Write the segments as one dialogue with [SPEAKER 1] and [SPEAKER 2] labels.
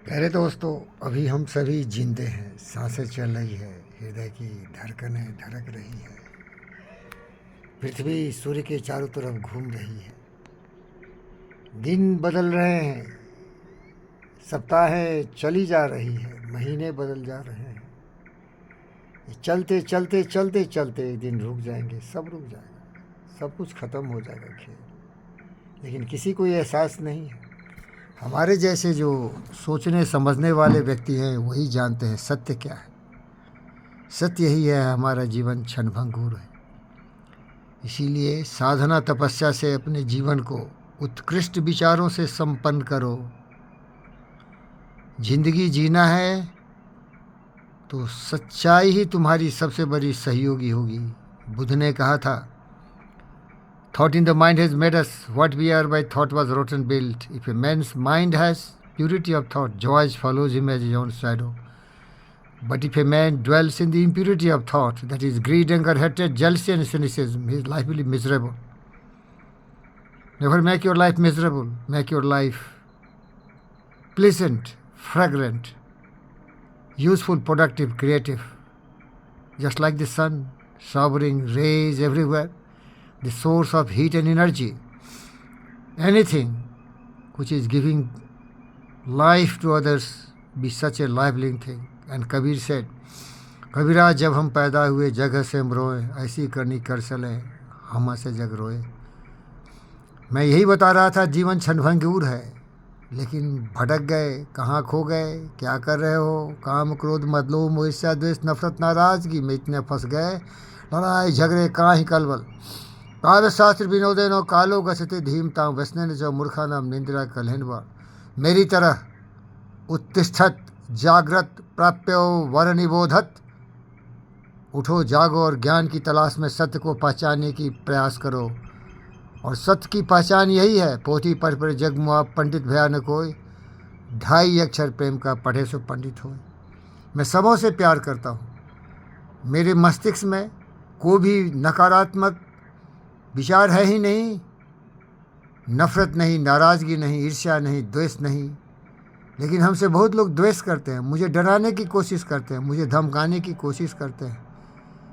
[SPEAKER 1] प्यारे दोस्तों, अभी हम सभी जिंदे हैं, सांसें चल रही है, हृदय की धड़कनें धड़क रही है, पृथ्वी सूर्य के चारों तरफ घूम रही है, दिन बदल रहे हैं, सप्ताहें चली जा रही है, महीने बदल जा रहे हैं। ये चलते चलते चलते चलते एक दिन रुक जाएंगे, सब रुक जाएगा, सब कुछ खत्म हो जाएगा खेल। लेकिन किसी को ये एहसास नहीं है। हमारे जैसे जो सोचने समझने वाले व्यक्ति हैं वही जानते हैं सत्य क्या है। सत्य यही है, हमारा जीवन क्षणभंगुर है। इसीलिए साधना तपस्या से अपने जीवन को उत्कृष्ट विचारों से संपन्न करो। जिंदगी जीना है तो सच्चाई ही तुम्हारी सबसे बड़ी सहयोगी होगी। बुद्ध ने कहा था, thought in the mind has made us what we are by thought was wrought and built. If a man's mind has purity of thought, joy follows him as his own shadow. But if a man dwells in the impurity of thought, that is greed, anger, hatred, jealousy and cynicism, his life will be miserable. Never make your life miserable. Make your life pleasant, fragrant, useful, productive, creative. Just like the sun, showering rays everywhere, the source of heat and energy. Anything which is giving life to others be such a life-living thing. And Kabir said, Kabira जब हम पैदा हुए जगह से हम रोए, ऐसी करनी कर चले हम से जग रोए। मैं यही बता रहा था, जीवन क्षणभंगुर है, लेकिन भटक गए, कहाँ खो गए, क्या कर रहे हो। काम क्रोध मद लोभ मोह ईर्ष्या द्वेष नफरत नाराजगी में इतने फंस गए, लड़ाई झगड़े कहाँ ही कलबल। काव्य शास्त्र विनोदेनो कालो गसते धीमताम व्यसने जो मूर्खा नाम निंद्रा कलहनवा। मेरी तरह उत्तिष्ठत जागृत प्राप्यो वर निबोधत। उठो जागो और ज्ञान की तलाश में सत्य को पहचानने की प्रयास करो। और सत्य की पहचान यही है, पोथी पर जग मुआ पंडित भया न कोई, 2.5 अक्षर प्रेम का पढ़े सो पंडित हो। मैं सबों से प्यार करता हूँ। मेरे मस्तिष्क में कोई भी नकारात्मक विचार है ही नहीं। नफरत नहीं, नाराज़गी नहीं, ईर्ष्या नहीं, द्वेष नहीं। लेकिन हमसे बहुत लोग द्वेष करते हैं, मुझे डराने की कोशिश करते हैं, मुझे धमकाने की कोशिश करते हैं।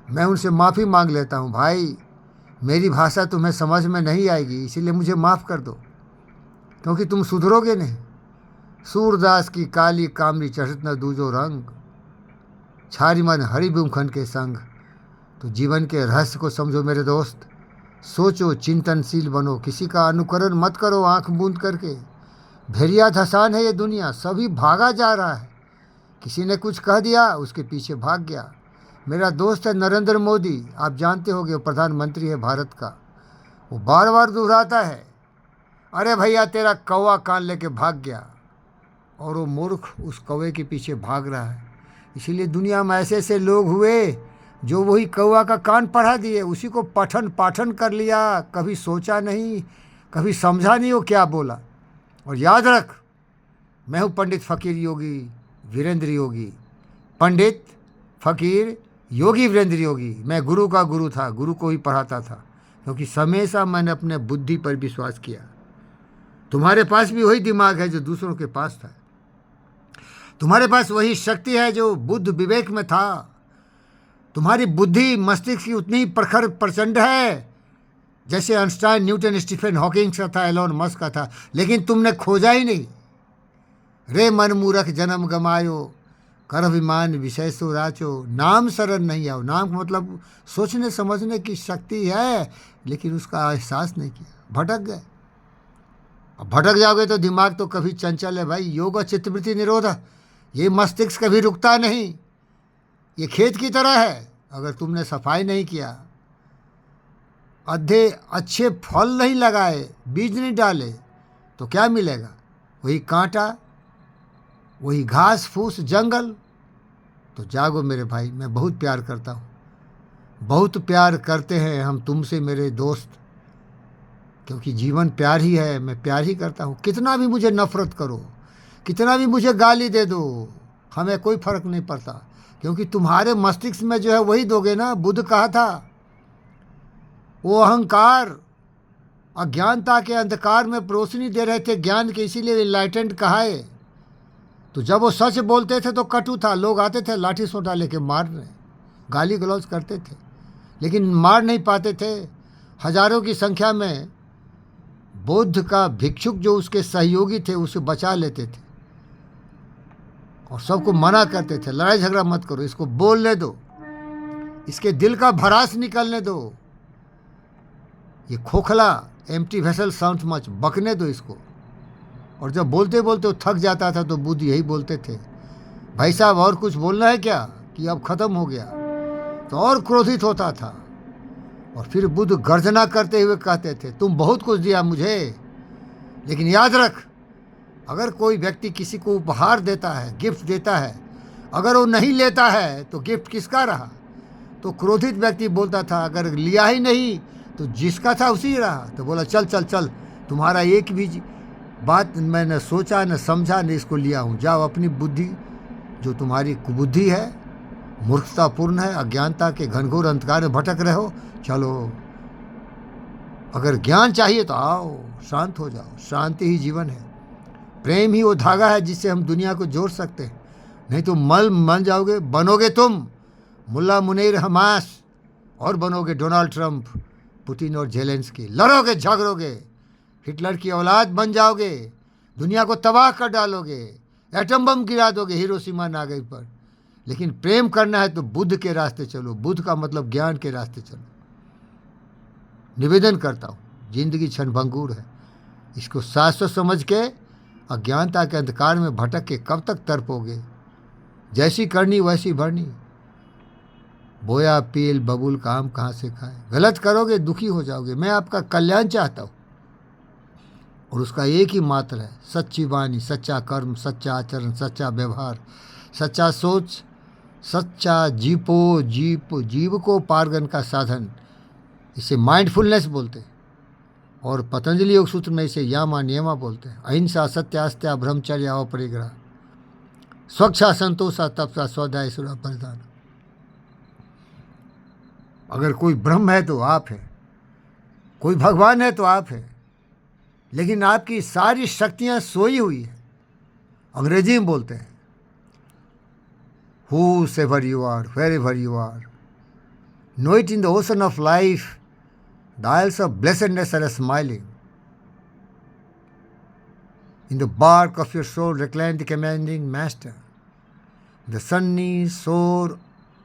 [SPEAKER 1] मैं उनसे माफ़ी मांग लेता हूँ, भाई मेरी भाषा तुम्हें समझ में नहीं आएगी, इसीलिए मुझे माफ़ कर दो, क्योंकि तुम सुधरोगे नहीं। सूरदास की काली कामरी चढ़त न दूजो रंग, छारी मन हरि बुमखंड के संग। तो जीवन के रहस्य को समझो मेरे दोस्त, सोचो, चिंतनशील बनो, किसी का अनुकरण मत करो आंख बूंद करके। भेड़िया धसान है ये दुनिया, सभी भागा जा रहा है। किसी ने कुछ कह दिया, उसके पीछे भाग गया। मेरा दोस्त है नरेंद्र मोदी, आप जानते होंगे, वो प्रधानमंत्री है भारत का। वो बार बार दोहराता है, अरे भैया तेरा कौवा कान लेके भाग गया, और वो मूर्ख उस कौवे के पीछे भाग रहा है। इसीलिए दुनिया में ऐसे ऐसे लोग हुए जो वही कौवा का कान पढ़ा दिए, उसी को पठन पाठन कर लिया, कभी सोचा नहीं, कभी समझा नहीं वो क्या बोला। और याद रख, मैं हूँ पंडित फ़कीर योगी वीरेंद्र योगी। पंडित फ़कीर योगी वीरेंद्र योगी। मैं गुरु का गुरु था, गुरु को ही पढ़ाता था, क्योंकि हमेशा मैंने अपने बुद्धि पर विश्वास किया। तुम्हारे पास भी वही दिमाग है जो दूसरों के पास था। तुम्हारे पास वही शक्ति है जो बुद्ध विवेक में था। तुम्हारी बुद्धि मस्तिष्क की उतनी प्रखर प्रचंड है जैसे आइंस्टाइन, न्यूटन, स्टीफन हॉकिंग का था, एलोन मस्क का था। लेकिन तुमने खोजा ही नहीं। रे मन मूरख जन्म गमायो, कर अभिमान विषय सो राचो। नाम शरण नहीं आओ। नाम का मतलब सोचने समझने की शक्ति है, लेकिन उसका एहसास नहीं किया, भटक गए। अब भटक जाओगे तो दिमाग तो कभी चंचल है भाई। योग चित्तवृत्ति निरोध, ये मस्तिष्क कभी रुकता नहीं। ये खेत की तरह है, अगर तुमने सफाई नहीं किया, अच्छे फल नहीं लगाए, बीज नहीं डाले, तो क्या मिलेगा? वही कांटा, वही घास फूस, जंगल। तो जागो मेरे भाई, मैं बहुत प्यार करता हूँ, बहुत प्यार करते हैं हम तुमसे मेरे दोस्त, क्योंकि जीवन प्यार ही है। मैं प्यार ही करता हूँ। कितना भी मुझे नफरत करो, कितना भी मुझे गाली दे दो, हमें कोई फर्क नहीं पड़ता, क्योंकि तुम्हारे मस्तिष्क में जो है वही दोगे ना। बुद्ध कहा था, वो अहंकार अज्ञानता के अंधकार में रोशनी दे रहे थे ज्ञान के, इसीलिए इनलाइटेंड कहा है। तो जब वो सच बोलते थे तो कटु था, लोग आते थे लाठी सोटा लेके मारने, गाली गलौज करते थे, लेकिन मार नहीं पाते थे। हजारों की संख्या में बुद्ध का भिक्षुक जो उसके सहयोगी थे उसे बचा लेते थे और सबको मना करते थे, लड़ाई झगड़ा मत करो, इसको बोलने दो, इसके दिल का भड़ास निकलने दो, ये खोखला एम्प्टी वेसल साउंड मच, बकने दो इसको। और जब बोलते बोलते वो थक जाता था तो बुद्ध यही बोलते थे, भाई साहब और कुछ बोलना है क्या, कि अब ख़त्म हो गया। तो और क्रोधित होता था और फिर बुद्ध गर्जना करते हुए कहते थे, तुम बहुत कुछ दिया मुझे, लेकिन याद रख, अगर कोई व्यक्ति किसी को उपहार देता है, गिफ्ट देता है, अगर वो नहीं लेता है तो गिफ्ट किसका रहा। तो क्रोधित व्यक्ति बोलता था, अगर लिया ही नहीं तो जिसका था उसी रहा। तो बोला, चल चल चल, तुम्हारा एक भी बात मैं न सोचा न समझा न इसको लिया हूँ, जाओ अपनी बुद्धि, जो तुम्हारी कुबुद्धि है, मूर्खतापूर्ण है, अज्ञानता के घनघोर अंधकार में भटक रहे हो, चलो। अगर ज्ञान चाहिए तो आओ, शांत हो जाओ, शांति ही जीवन है। प्रेम ही वो धागा है जिससे हम दुनिया को जोड़ सकते हैं, नहीं तो मल मन जाओगे, बनोगे तुम मुल्ला मुनीर हमास और बनोगे डोनाल्ड ट्रंप, पुतिन और जेलेंस्की, लड़ोगे झगड़ोगे, हिटलर की औलाद बन जाओगे, दुनिया को तबाह कर डालोगे, एटम बम गिरा दोगे हिरोशिमा नागासाकी पर। लेकिन प्रेम करना है तो बुद्ध के रास्ते चलो, बुद्ध का मतलब ज्ञान के रास्ते चलो। निवेदन करता हूँ, जिंदगी क्षणभंगुर है, इसको शाश्वत समझ के अज्ञानता के अंधकार में भटक के कब तक तड़पोगे। जैसी करनी वैसी भरनी, बोया पील बबूल का आम कहाँ से खाए। गलत करोगे दुखी हो जाओगे। मैं आपका कल्याण चाहता हूँ और उसका एक ही मात्र है, सच्ची वाणी, सच्चा कर्म, सच्चा आचरण, सच्चा व्यवहार, सच्चा सोच, सच्चा जीव को पारगन का साधन, इसे माइंडफुलनेस बोलते हैं। और पतंजलि योग सूत्र में इसे यामा नियमा बोलते हैं। अहिंसा, सत्यास्त्या, ब्रह्मचर्य, अपरिग्रह, स्वच्छा, संतोषा, तपसा, स्वाध्याय, सुरा, परिधान। अगर कोई ब्रह्म है तो आप हैं, कोई भगवान है तो आप हैं, लेकिन आपकी सारी शक्तियां सोई हुई है। अंग्रेजी में बोलते हैं, whosoever you are, wherever you are, know it in the ocean of life, the isles of blessedness are smiling. In the bark of your soul recline the commanding master. The sunny shore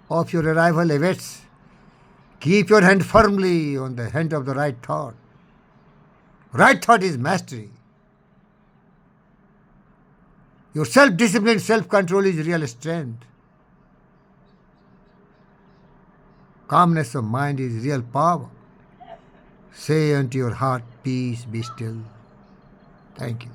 [SPEAKER 1] of your arrival awaits. Keep your hand firmly on the hand of the right thought. Right thought is mastery. Your self-discipline, self-control is real strength. Calmness of mind is real power. Say unto your heart, peace, be still. Thank you.